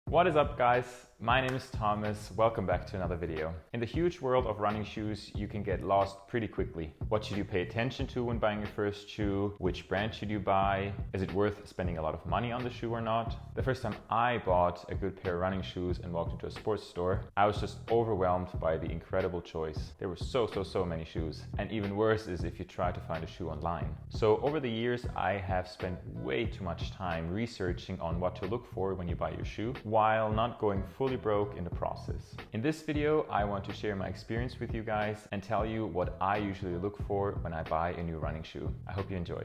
What is up, guys? My name is Thomas. Welcome back to another video. In the huge world of running shoes, you can get lost pretty quickly. What should you pay attention to when buying your first shoe? Which brand should you buy? Is it worth spending a lot of money on the shoe or not? The first time I bought a good pair of running shoes and walked into a sports store, I was just overwhelmed by the incredible choice. There were so many shoes. And even worse is if you try to find a shoe online. So over the years, I have spent way too much time researching on what to look for when you buy your shoe, while not going fully broke in the process. In this video, I want to share my experience with you guys and tell you what I usually look for when I buy a new running shoe. I hope you enjoy.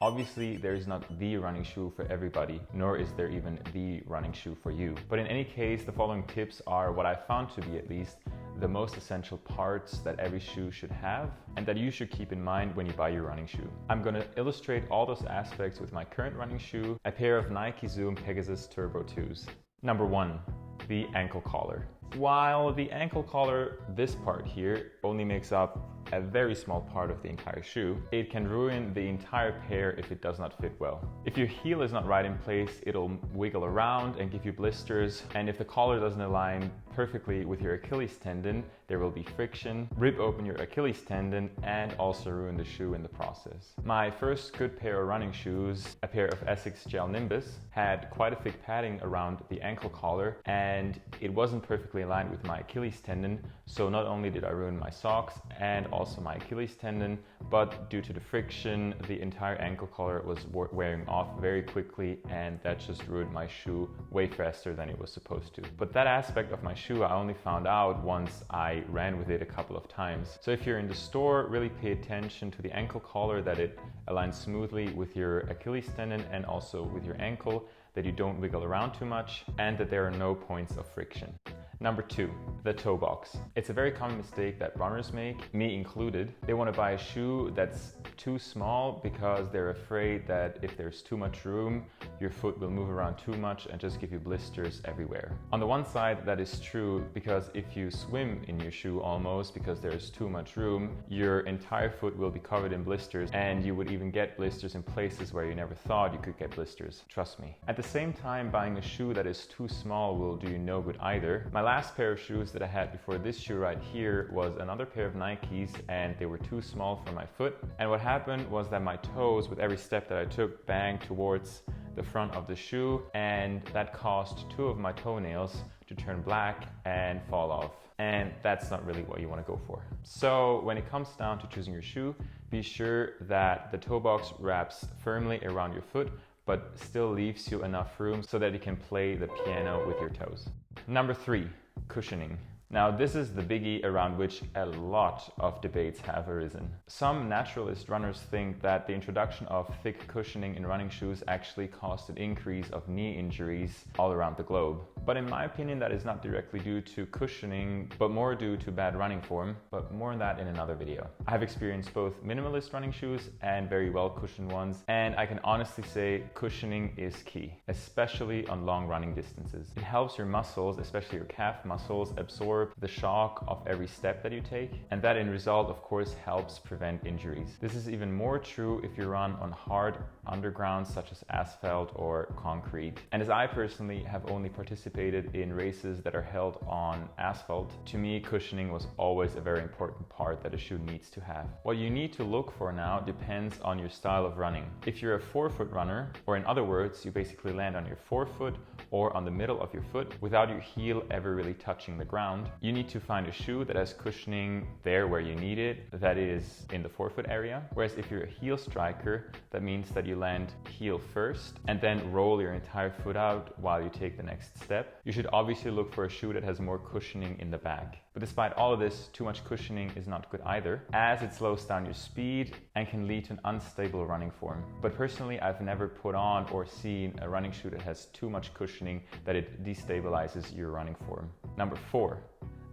Obviously, there is not the running shoe for everybody, nor is there even the running shoe for you. But in any case, the following tips are what I found to be, at least, the most essential parts that every shoe should have and that you should keep in mind when you buy your running shoe. I'm going to illustrate all those aspects with my current running shoe, a pair of Nike Zoom Pegasus Turbo 2s. Number 1, the ankle collar. While the ankle collar, this part here, only makes up a very small part of the entire shoe, it can ruin the entire pair if it does not fit well. If your heel is not right in place, it'll wiggle around and give you blisters, and if the collar doesn't align perfectly with your Achilles tendon, there will be friction, rip open your Achilles tendon, and also ruin the shoe in the process. My first good pair of running shoes, a pair of Asics Gel Nimbus, had quite a thick padding around the ankle collar, and it wasn't perfectly aligned with my Achilles tendon, so not only did I ruin my socks and also my Achilles tendon, but due to the friction, the entire ankle collar was wearing off very quickly, and that just ruined my shoe way faster than it was supposed to. But that aspect of my shoe I only found out once I ran with it a couple of times. So if you're in the store, really pay attention to the ankle collar, that it aligns smoothly with your Achilles tendon and also with your ankle, that you don't wiggle around too much, and that there are no points of friction. Number 2, the toe box. It's a very common mistake that runners make, me included. They want to buy a shoe that's too small because they're afraid that if there's too much room, your foot will move around too much and just give you blisters everywhere. On the one side, that is true, because if you swim in your shoe almost because there's too much room, your entire foot will be covered in blisters, and you would even get blisters in places where you never thought you could get blisters. Trust me. At the same time, buying a shoe that is too small will do you no good either. My last pair of shoes that I had before this shoe right here was another pair of Nikes, and they were too small for my foot. And what happened was that my toes, with every step that I took, banged towards the front of the shoe, and that caused 2 of my toenails to turn black and fall off. And that's not really what you want to go for. So when it comes down to choosing your shoe, be sure that the toe box wraps firmly around your foot, but still leaves you enough room so that you can play the piano with your toes. Number 3, cushioning. Now, this is the biggie around which a lot of debates have arisen. Some naturalist runners think that the introduction of thick cushioning in running shoes actually caused an increase of knee injuries all around the globe. But in my opinion, that is not directly due to cushioning, but more due to bad running form, but more on that in another video. I have experienced both minimalist running shoes and very well cushioned ones, and I can honestly say cushioning is key, especially on long running distances. It helps your muscles, especially your calf muscles, absorb the shock of every step that you take, and that in result, of course, helps prevent injuries. This is even more true if you run on hard underground such as asphalt or concrete. And as I personally have only participated in races that are held on asphalt, to me cushioning was always a very important part that a shoe needs to have. What you need to look for now depends on your style of running. If you're a forefoot runner, or in other words, you basically land on your forefoot or on the middle of your foot without your heel ever really touching the ground, you need to find a shoe that has cushioning there where you need it, that is in the forefoot area. Whereas if you're a heel striker, that means that you land heel first and then roll your entire foot out while you take the next step. You should obviously look for a shoe that has more cushioning in the back. But despite all of this, too much cushioning is not good either, as it slows down your speed and can lead to an unstable running form. But personally, I've never put on or seen a running shoe that has too much cushioning that it destabilizes your running form. Number 4,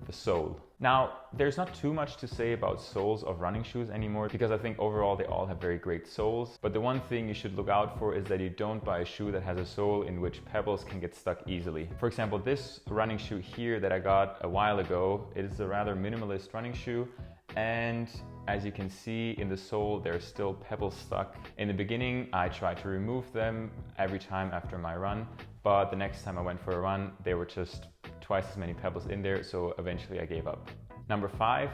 the sole. Now, there's not too much to say about soles of running shoes anymore, because I think overall they all have very great soles. But the one thing you should look out for is that you don't buy a shoe that has a sole in which pebbles can get stuck easily. For example, this running shoe here that I got a while ago, it is a rather minimalist running shoe, and as you can see in the sole, there's still pebbles stuck. In the beginning, I tried to remove them every time after my run, but the next time I went for a run, there were just twice as many pebbles in there, so eventually I gave up. Number 5,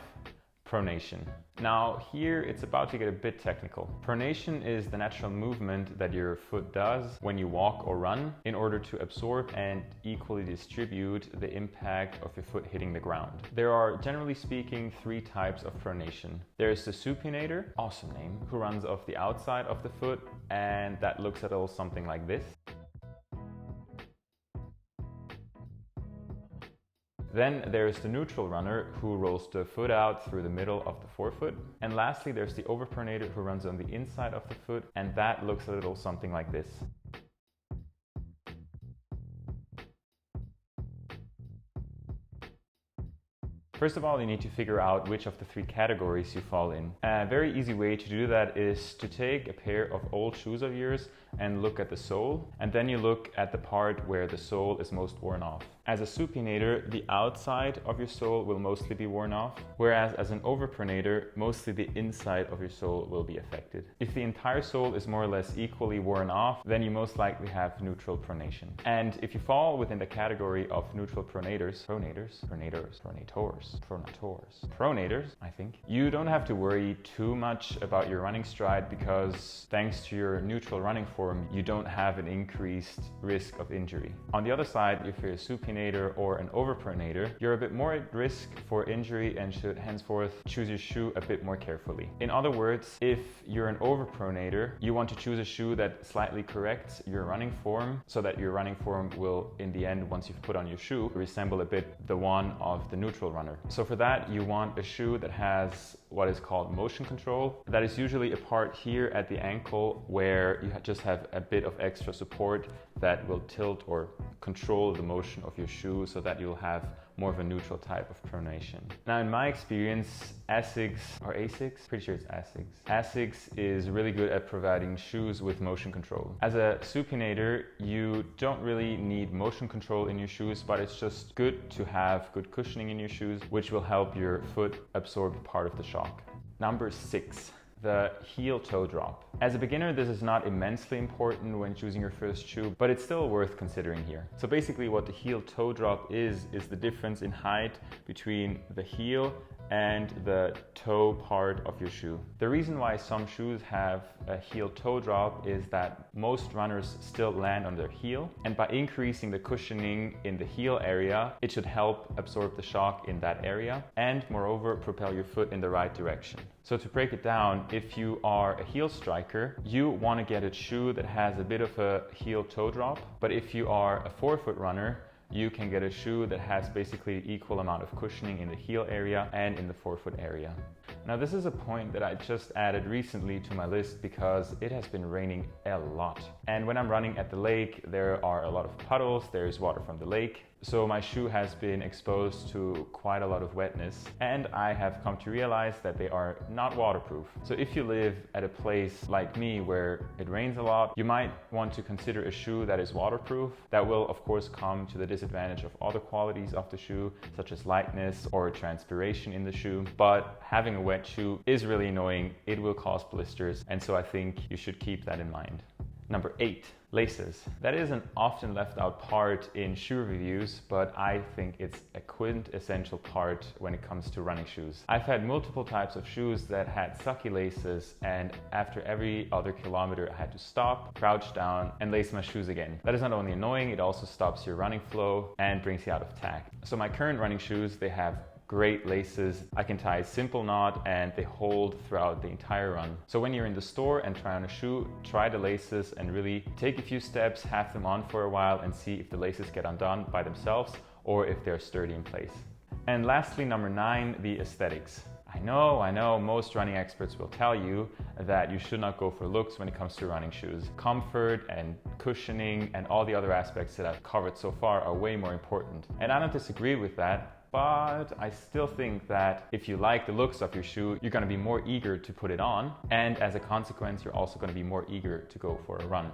pronation. Now here it's about to get a bit technical. Pronation is the natural movement that your foot does when you walk or run in order to absorb and equally distribute the impact of your foot hitting the ground. There are, generally speaking, 3 types of pronation. There's the supinator, awesome name, who runs off the outside of the foot, and that looks a little something like this. Then there's the neutral runner who rolls the foot out through the middle of the forefoot. And lastly, there's the overpronator who runs on the inside of the foot, and that looks a little something like this. First of all, you need to figure out which of the 3 categories you fall in. A very easy way to do that is to take a pair of old shoes of yours and look at the sole, and then you look at the part where the sole is most worn off. As a supinator, the outside of your sole will mostly be worn off, whereas as an overpronator, mostly the inside of your sole will be affected. If the entire sole is more or less equally worn off, then you most likely have neutral pronation. And if you fall within the category of neutral pronators, I think, you don't have to worry too much about your running stride, because thanks to your neutral running form, you don't have an increased risk of injury. On the other side, if you're a supinator or an overpronator, you're a bit more at risk for injury and should henceforth choose your shoe a bit more carefully. In other words, if you're an overpronator, you want to choose a shoe that slightly corrects your running form so that your running form will, in the end, once you've put on your shoe, resemble a bit the one of the neutral runner. So for that, you want a shoe that has what is called motion control. That is usually a part here at the ankle where you just have a bit of extra support that will tilt or control the motion of your shoe so that you'll have more of a neutral type of pronation. Now in my experience, Asics, pretty sure it's Asics. Asics is really good at providing shoes with motion control. As a supinator, you don't really need motion control in your shoes, but it's just good to have good cushioning in your shoes, which will help your foot absorb part of the shock. Number 6. The heel-toe drop. As a beginner, this is not immensely important when choosing your first shoe, but it's still worth considering here. So basically what the heel-toe drop is the difference in height between the heel and the toe part of your shoe. The reason why some shoes have a heel-toe drop is that most runners still land on their heel, and by increasing the cushioning in the heel area, it should help absorb the shock in that area and moreover propel your foot in the right direction. So to break it down, if you are a heel striker, you want to get a shoe that has a bit of a heel-toe drop, but if you are a forefoot runner, you can get a shoe that has basically equal amount of cushioning in the heel area and in the forefoot area. Now this is a point that I just added recently to my list because it has been raining a lot. And when I'm running at the lake, there are a lot of puddles, there's water from the lake. So my shoe has been exposed to quite a lot of wetness, and I have come to realize that they are not waterproof. So if you live at a place like me where it rains a lot, you might want to consider a shoe that is waterproof. That will of course come to the disadvantage of other qualities of the shoe, such as lightness or transpiration in the shoe. But having a wet shoe is really annoying. It will cause blisters, and so I think you should keep that in mind. Number 8, laces. That is an often left out part in shoe reviews, but I think it's a quintessential part when it comes to running shoes. I've had multiple types of shoes that had sucky laces, and after every other kilometer I had to stop, crouch down, and lace my shoes again. That is not only annoying, it also stops your running flow and brings you out of tack. So my current running shoes, they have great laces. I can tie a simple knot and they hold throughout the entire run. So when you're in the store and try on a shoe, try the laces and really take a few steps, have them on for a while and see if the laces get undone by themselves or if they're sturdy in place. And lastly, number 9, the aesthetics. I know, most running experts will tell you that you should not go for looks when it comes to running shoes. Comfort and cushioning and all the other aspects that I've covered so far are way more important. And I don't disagree with that. But I still think that if you like the looks of your shoe, you're going to be more eager to put it on, and as a consequence, you're also going to be more eager to go for a run.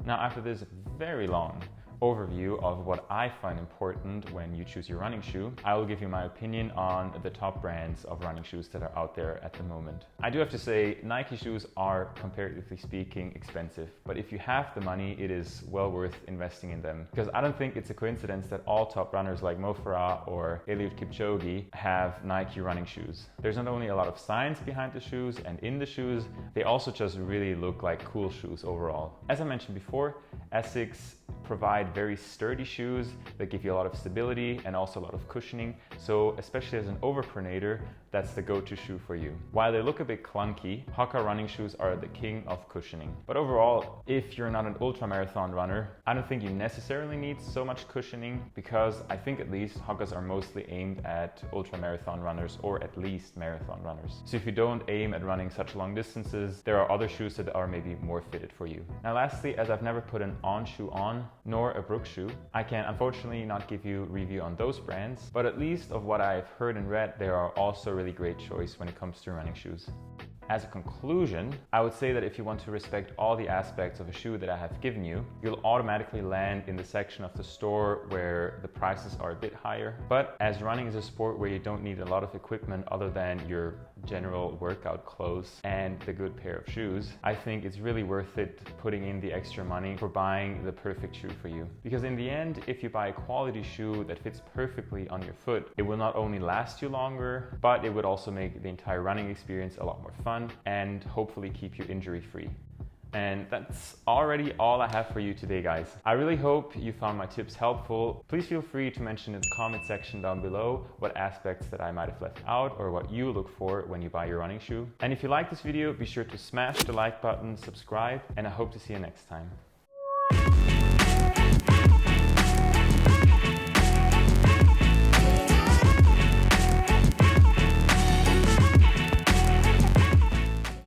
Now, after this very long overview of what I find important when you choose your running shoe, I will give you my opinion on the top brands of running shoes that are out there at the moment. I do have to say, Nike shoes are, comparatively speaking, expensive, but if you have the money, it is well worth investing in them, because I don't think it's a coincidence that all top runners like Mo Farah or Eliud Kipchoge have Nike running shoes. There's not only a lot of science behind the shoes and in the shoes, they also just really look like cool shoes overall. As I mentioned before, Asics provide very sturdy shoes that give you a lot of stability and also a lot of cushioning. So especially as an overpronator, that's the go-to shoe for you. While they look a bit clunky, Hoka running shoes are the king of cushioning. But overall, if you're not an ultra marathon runner, I don't think you necessarily need so much cushioning, because I think at least Hokas are mostly aimed at ultra marathon runners, or at least marathon runners. So if you don't aim at running such long distances, there are other shoes that are maybe more fitted for you. Now lastly, as I've never put an On shoe on, nor a Brooks shoe, I can unfortunately not give you a review on those brands, but at least of what I've heard and read, they are also a really great choice when it comes to running shoes. As a conclusion, I would say that if you want to respect all the aspects of a shoe that I have given you, you'll automatically land in the section of the store where the prices are a bit higher. But as running is a sport where you don't need a lot of equipment other than your general workout clothes and the good pair of shoes, I think it's really worth it putting in the extra money for buying the perfect shoe for you. Because in the end, if you buy a quality shoe that fits perfectly on your foot, it will not only last you longer, but it would also make the entire running experience a lot more fun and hopefully keep you injury free. And that's already all I have for you today, guys. I really hope you found my tips helpful. Please feel free to mention in the comment section down below what aspects that I might have left out or what you look for when you buy your running shoe. And if you like this video, be sure to smash the like button, subscribe, and I hope to see you next time.